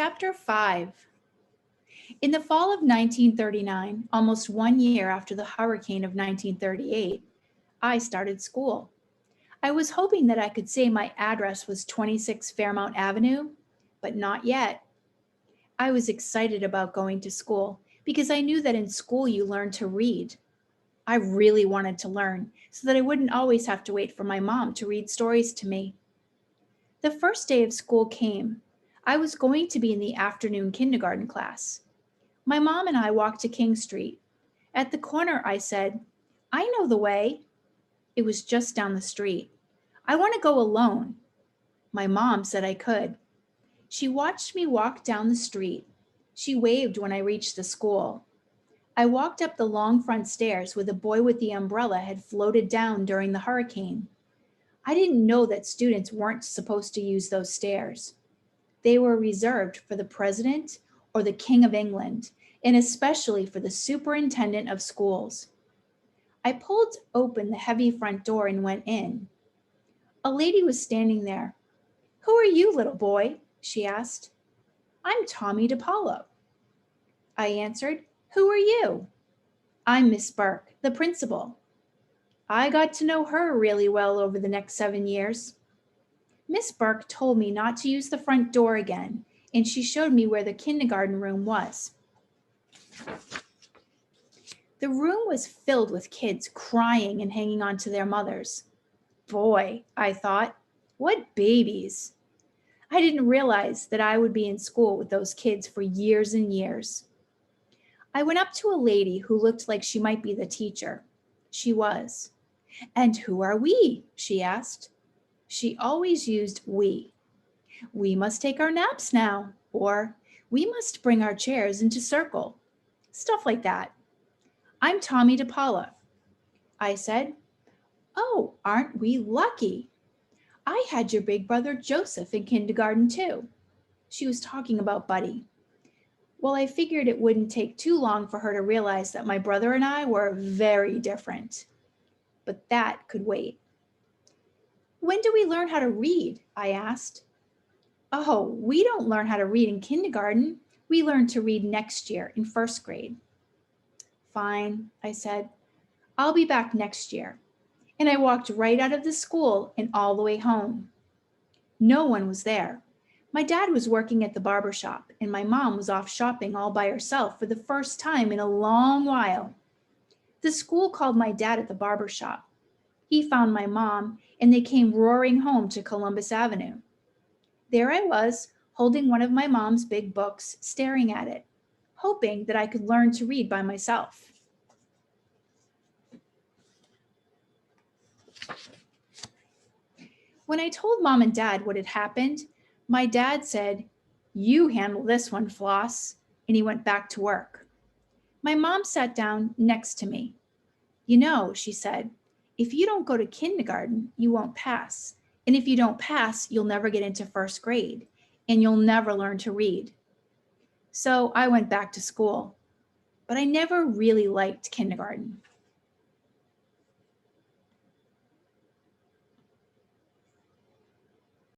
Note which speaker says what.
Speaker 1: Chapter 5. In the fall of 1939, almost 1 year after the hurricane of 1938, I started school. I was hoping that I could say my address was 26 Fairmount Avenue, but not yet. I was excited about going to school because I knew that in school you learn to read. I really wanted to learn so that I wouldn't always have to wait for my mom to read stories to me. The first day of school came. I was going to be in the afternoon kindergarten class. My mom and I walked to King Street. At the corner, I said, "I know the way." It was just down the street. "I want to go alone." My mom said I could. She watched me walk down the street. She waved when I reached the school. I walked up the long front stairs where the boy with the umbrella had floated down during the hurricane. I didn't know that students weren't supposed to use those stairs. They were reserved for the president or the King of England, and especially for the superintendent of schools. I pulled open the heavy front door and went in. A lady was standing there. "Who are you, little boy?" she asked. "I'm Tommy DePaulo." I answered. "Who are you?" "I'm Miss Burke, the principal." I got to know her really well over the next 7 years. Miss Burke told me not to use the front door again, and she showed me where the kindergarten room was. The room was filled with kids crying and hanging on to their mothers. Boy, I thought, what babies. I didn't realize that I would be in school with those kids for years and years. I went up to a lady who looked like she might be the teacher. She was. "And who are we?" she asked. She always used we. "We must take our naps now," or "we must bring our chairs into circle." Stuff like that. "I'm Tommy DePaula." I said. "Oh, aren't we lucky? I had your big brother Joseph in kindergarten too." She was talking about Buddy. Well, I figured it wouldn't take too long for her to realize that my brother and I were very different. But that could wait. "When do we learn how to read?" I asked. "Oh, we don't learn how to read in kindergarten. We learn to read next year in first grade." "Fine," I said. "I'll be back next year." And I walked right out of the school and all the way home. No one was there. My dad was working at the barber shop, and my mom was off shopping all by herself for the first time in a long while. The school called my dad at the barber shop. He found my mom, and they came roaring home to Columbus Avenue. There I was, holding one of my mom's big books, staring at it, hoping that I could learn to read by myself. When I told Mom and Dad what had happened, my dad said, "You handle this one, Floss," and he went back to work. My mom sat down next to me. "You know," she said, "if you don't go to kindergarten, you won't pass. And if you don't pass, you'll never get into first grade, and you'll never learn to read." So I went back to school, but I never really liked kindergarten.